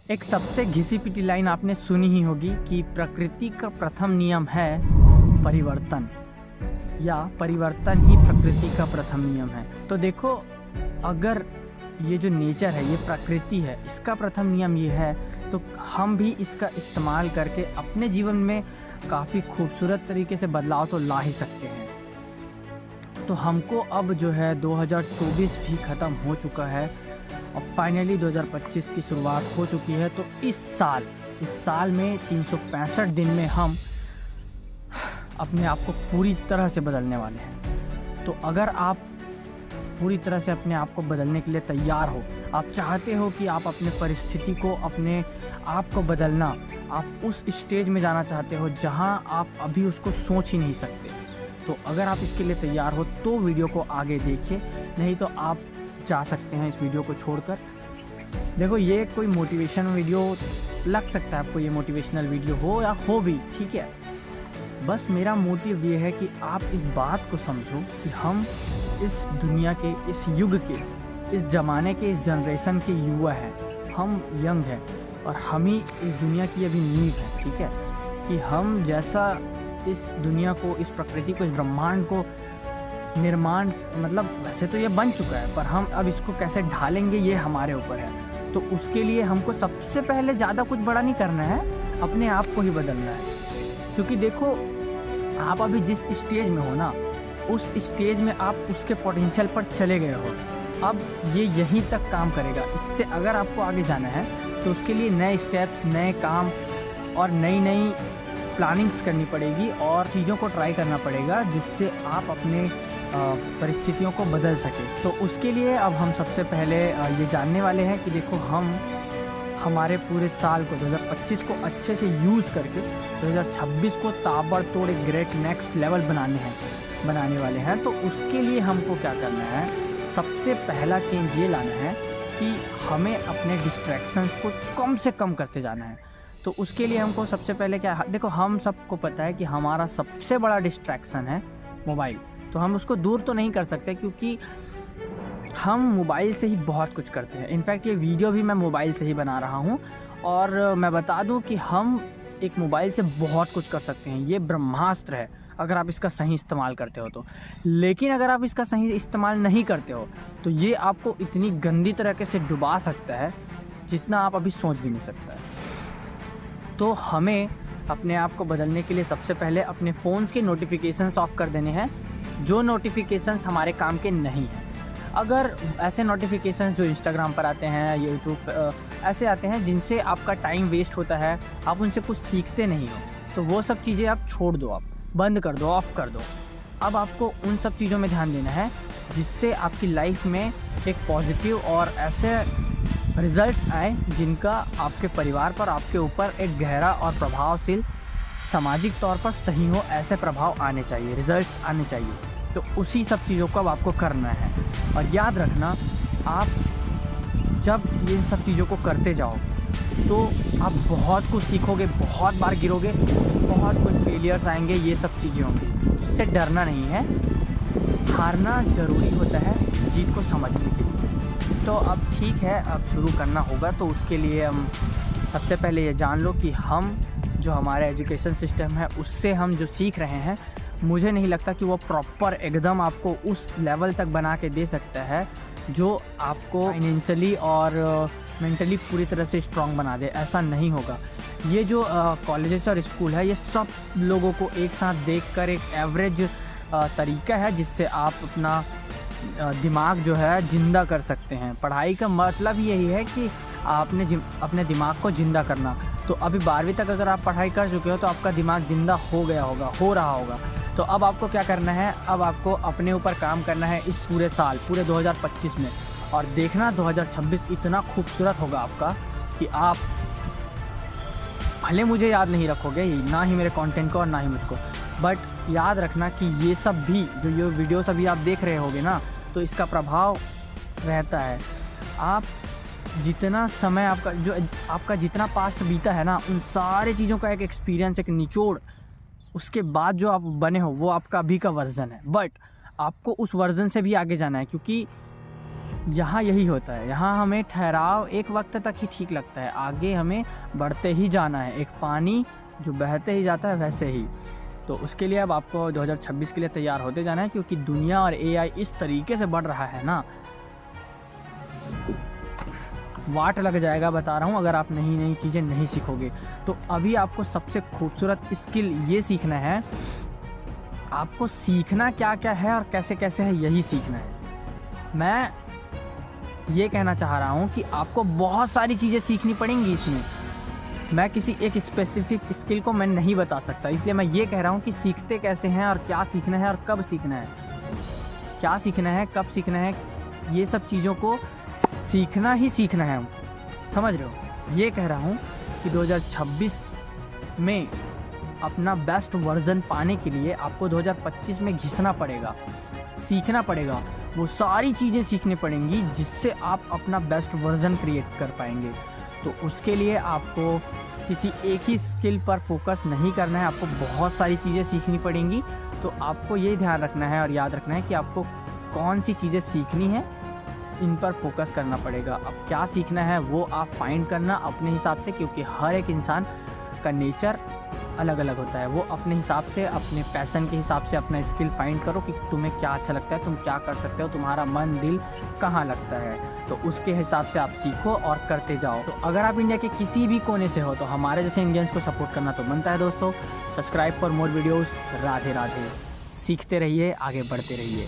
एक सबसे घिसी-पिटी लाइन आपने सुनी ही होगी कि प्रकृति का प्रथम नियम है परिवर्तन, या परिवर्तन ही प्रकृति का प्रथम नियम है। तो देखो, अगर ये जो नेचर है, ये प्रकृति है, इसका प्रथम नियम ये है, तो हम भी इसका इस्तेमाल करके अपने जीवन में काफ़ी खूबसूरत तरीके से बदलाव तो ला ही सकते हैं। तो हमको अब जो है 2024 भी ख़त्म हो चुका है, अब फाइनली 2025 की शुरुआत हो चुकी है। तो इस साल में 365 दिन में हम अपने आप को पूरी तरह से बदलने वाले हैं। तो अगर आप पूरी तरह से अपने आप को बदलने के लिए तैयार हो, आप चाहते हो कि आप अपने परिस्थिति को, अपने आप को बदलना, आप उस स्टेज में जाना चाहते हो जहां आप अभी उसको सोच ही नहीं सकते, तो अगर आप इसके लिए तैयार हो तो वीडियो को आगे देखिए, नहीं तो आप जा सकते हैं इस वीडियो को छोड़कर। देखो, ये कोई मोटिवेशन वीडियो लग सकता है आपको, ये मोटिवेशनल वीडियो हो या हो भी, ठीक है। बस मेरा मोटिव ये है कि आप इस बात को समझो कि हम इस दुनिया के, इस युग के, इस ज़माने के, इस जनरेशन के युवा हैं। हम यंग हैं और हम ही इस दुनिया की अभी नींव है, ठीक है। कि हम जैसा इस दुनिया को, इस प्रकृति को, इस ब्रह्मांड को निर्माण, मतलब वैसे तो ये बन चुका है, पर हम अब इसको कैसे ढालेंगे ये हमारे ऊपर है। तो उसके लिए हमको सबसे पहले ज़्यादा कुछ बड़ा नहीं करना है, अपने आप को ही बदलना है। क्योंकि देखो, आप अभी जिस स्टेज में हो ना, उस स्टेज में आप उसके पोटेंशियल पर चले गए हो। अब ये यहीं तक काम करेगा। इससे अगर आपको आगे जाना है तो उसके लिए नए स्टेप्स, नए काम और नई प्लानिंग्स करनी पड़ेगी और चीज़ों को ट्राई करना पड़ेगा, जिससे आप अपने परिस्थितियों को बदल सके। तो उसके लिए अब हम सबसे पहले ये जानने वाले हैं कि देखो, हम हमारे पूरे साल को 2025 को अच्छे से यूज़ करके 2026 को ताबड़तोड़ एक ग्रेट नेक्स्ट लेवल बनाने वाले हैं। तो उसके लिए हमको क्या करना है, सबसे पहला चेंज ये लाना है कि हमें अपने डिस्ट्रैक्शंस को कम से कम करते जाना है। तो उसके लिए हमको सबसे पहले क्या, देखो, हम सबको पता है कि हमारा सबसे बड़ा डिस्ट्रैक्शन है मोबाइल। तो हम उसको दूर तो नहीं कर सकते, क्योंकि हम मोबाइल से ही बहुत कुछ करते हैं। इनफैक्ट ये वीडियो भी मैं मोबाइल से ही बना रहा हूँ, और मैं बता दूँ कि हम एक मोबाइल से बहुत कुछ कर सकते हैं। ये ब्रह्मास्त्र है अगर आप इसका सही इस्तेमाल करते हो तो। लेकिन अगर आप इसका सही इस्तेमाल नहीं करते हो तो ये आपको इतनी गंदी तरीके से डुबा सकता है जितना आप अभी सोच भी नहीं सकता है। तो हमें अपने आप को बदलने के लिए सबसे पहले अपने फ़ोन्स के नोटिफिकेशंस ऑफ कर देने हैं, जो नोटिफिकेशंस हमारे काम के नहीं हैं। अगर ऐसे नोटिफिकेशंस जो इंस्टाग्राम पर आते हैं, यूट्यूब ऐसे आते हैं जिनसे आपका टाइम वेस्ट होता है, आप उनसे कुछ सीखते नहीं हो, तो वो सब चीज़ें आप छोड़ दो, आप बंद कर दो, ऑफ़ कर दो। अब आपको उन सब चीज़ों में ध्यान देना है जिससे आपकी लाइफ में एक पॉजिटिव और ऐसे रिज़ल्ट्स आए जिनका आपके परिवार पर, आपके ऊपर एक गहरा और प्रभावशील, सामाजिक तौर पर सही हो, ऐसे प्रभाव आने चाहिए, रिज़ल्ट्स आने चाहिए। तो उसी सब चीज़ों को अब आपको करना है। और याद रखना, आप जब ये सब चीज़ों को करते जाओ तो आप बहुत कुछ सीखोगे, बहुत बार गिरोगे, बहुत कुछ फेलियर्स आएंगे, ये सब चीज़ें होंगी। इससे डरना नहीं है, हारना ज़रूरी होता है जीत को समझने के लिए। तो अब ठीक है, अब शुरू करना होगा। तो उसके लिए हम सबसे पहले ये जान लो कि हम जो हमारे एजुकेशन सिस्टम है उससे हम जो सीख रहे हैं, मुझे नहीं लगता कि वो प्रॉपर एकदम आपको उस लेवल तक बना के दे सकता है जो आपको फाइनेंशियली और मेंटली पूरी तरह से स्ट्रांग बना दे। ऐसा नहीं होगा। ये जो कॉलेजेस और स्कूल है, ये सब लोगों को एक साथ देखकर एक एवरेज तरीका है जिससे आप अपना दिमाग जो है ज़िंदा कर सकते हैं। पढ़ाई का मतलब यही है कि आपने अपने दिमाग को ज़िंदा करना। तो अभी 12वीं तक अगर आप पढ़ाई कर चुके हो तो आपका दिमाग ज़िंदा हो गया होगा, हो रहा होगा। तो अब आपको क्या करना है, अब आपको अपने ऊपर काम करना है इस पूरे साल, पूरे 2025 में। और देखना 2026 इतना खूबसूरत होगा आपका कि आप भले मुझे याद नहीं रखोगे, ना ही मेरे कंटेंट को और ना ही मुझको, बट याद रखना कि ये सब भी जो ये वीडियोस अभी आप देख रहे होगे ना, तो इसका प्रभाव रहता है। आप जितना समय आपका जितना पास्ट बीता है ना, उन सारे चीज़ों का एक एक्सपीरियंस, एक निचोड़, उसके बाद जो आप बने हो वो आपका अभी का वर्जन है। बट आपको उस वर्जन से भी आगे जाना है, क्योंकि यहाँ यही होता है, यहाँ हमें ठहराव एक वक्त तक ही ठीक लगता है, आगे हमें बढ़ते ही जाना है, एक पानी जो बहते ही जाता है वैसे ही। तो उसके लिए अब आपको 2026 के लिए तैयार होते जाना है, क्योंकि दुनिया और एआई इस तरीके से बढ़ रहा है ना, वाट लग जाएगा बता रहा हूँ अगर आप नई नई चीज़ें नहीं सीखोगे। तो अभी आपको सबसे खूबसूरत स्किल ये सीखना है, आपको सीखना क्या क्या है और कैसे कैसे है यही सीखना है। मैं ये कहना चाह रहा हूँ कि आपको बहुत सारी चीज़ें सीखनी पड़ेंगी इसमें, मैं किसी एक स्पेसिफिक स्किल को मैं नहीं बता सकता, इसलिए मैं ये कह रहा हूँ कि सीखते कैसे हैं और क्या सीखना है और कब सीखना है, क्या सीखना है कब सीखना है, ये सब चीज़ों को सीखना ही सीखना है, समझ रहे हो। ये कह रहा हूँ कि 2026 में अपना बेस्ट वर्जन पाने के लिए आपको 2025 में घिसना पड़ेगा, सीखना पड़ेगा, वो सारी चीज़ें सीखनी पड़ेंगी जिससे आप अपना बेस्ट वर्जन क्रिएट कर पाएंगे। तो उसके लिए आपको किसी एक ही स्किल पर फोकस नहीं करना है, आपको बहुत सारी चीज़ें सीखनी पड़ेंगी। तो आपको ये ध्यान रखना है और याद रखना है कि आपको कौन सी चीज़ें सीखनी है, इन पर फोकस करना पड़ेगा। अब क्या सीखना है वो आप फाइंड करना अपने हिसाब से, क्योंकि हर एक इंसान का नेचर अलग अलग होता है। वो अपने हिसाब से, अपने पैशन के हिसाब से अपना स्किल फाइंड करो कि तुम्हें क्या अच्छा लगता है, तुम क्या कर सकते हो, तुम्हारा मन दिल कहाँ लगता है, तो उसके हिसाब से आप सीखो और करते जाओ। तो अगर आप इंडिया के किसी भी कोने से हो तो हमारे जैसे इंडियंस को सपोर्ट करना तो बनता है दोस्तों। Subscribe for more videos. Radhe Radhe. सीखते रहिए, आगे बढ़ते रहिए।